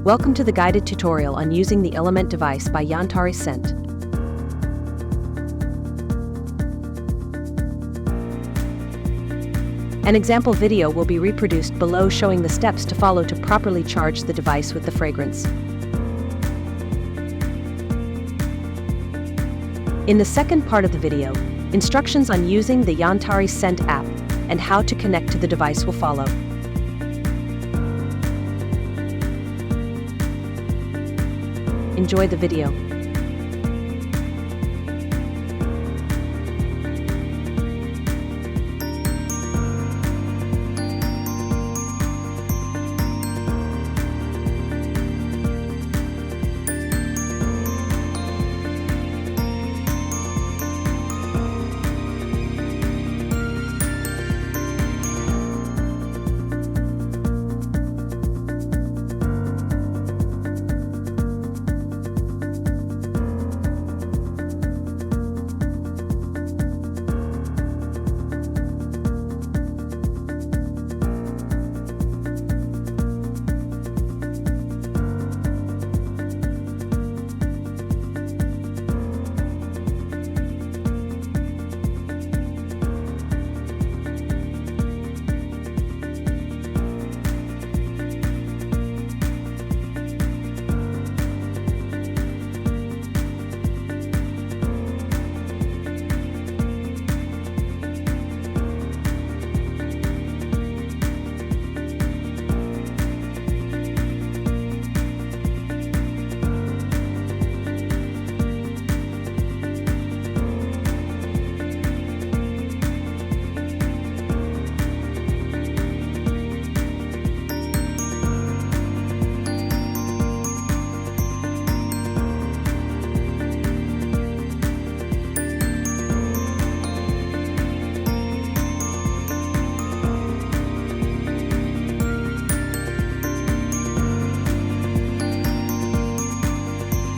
Welcome to the guided tutorial on using the Element device by Yantari Scent. An example video will be reproduced below showing the steps to follow to properly charge the device with the fragrance. In the second part of the video, instructions on using the Yantari Scent app and how to connect to the device will follow. Enjoy the video.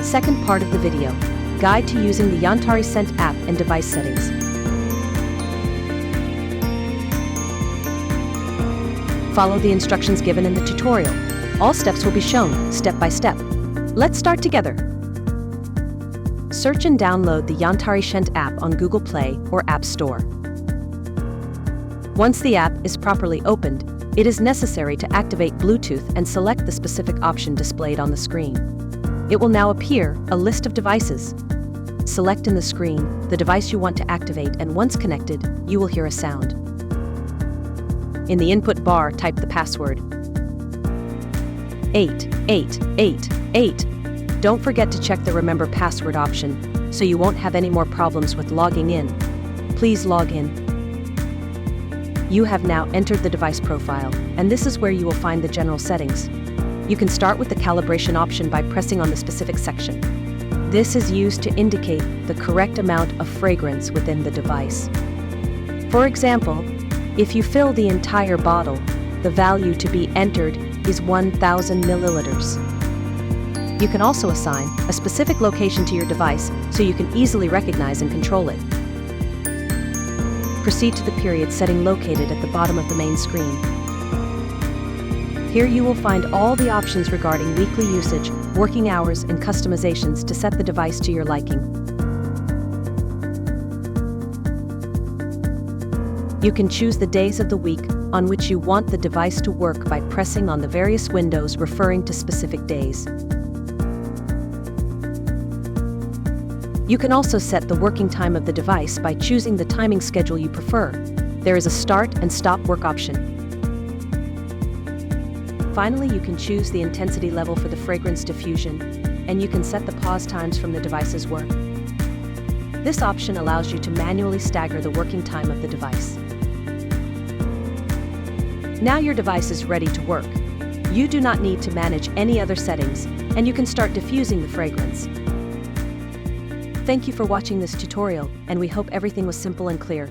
Second part of the video, guide to using the Yantari Scent app and device settings. Follow the instructions given in the tutorial. All steps will be shown, step by step. Let's start together. Search and download the Yantari Scent app on Google Play or App Store. Once the app is properly opened, it is necessary to activate Bluetooth and select the specific option displayed on the screen. It will now appear a list of devices. Select in the screen the device you want to activate, and once connected, you will hear a sound. In the input bar, type the password 8888. Don't forget to check the Remember Password option so you won't have any more problems with logging in. Please log in. You have now entered the device profile, and this is where you will find the general settings. You can start with the calibration option by pressing on the specific section. This is used to indicate the correct amount of fragrance within the device. For example, if you fill the entire bottle, the value to be entered is 1,000 milliliters. You can also assign a specific location to your device so you can easily recognize and control it. Proceed to the period setting located at the bottom of the main screen. Here you will find all the options regarding weekly usage, working hours, and customizations to set the device to your liking. You can choose the days of the week on which you want the device to work by pressing on the various windows referring to specific days. You can also set the working time of the device by choosing the timing schedule you prefer. There is a start and stop work option. Finally, you can choose the intensity level for the fragrance diffusion, and you can set the pause times from the device's work. This option allows you to manually stagger the working time of the device. Now your device is ready to work. You do not need to manage any other settings, and you can start diffusing the fragrance. Thank you for watching this tutorial, and we hope everything was simple and clear.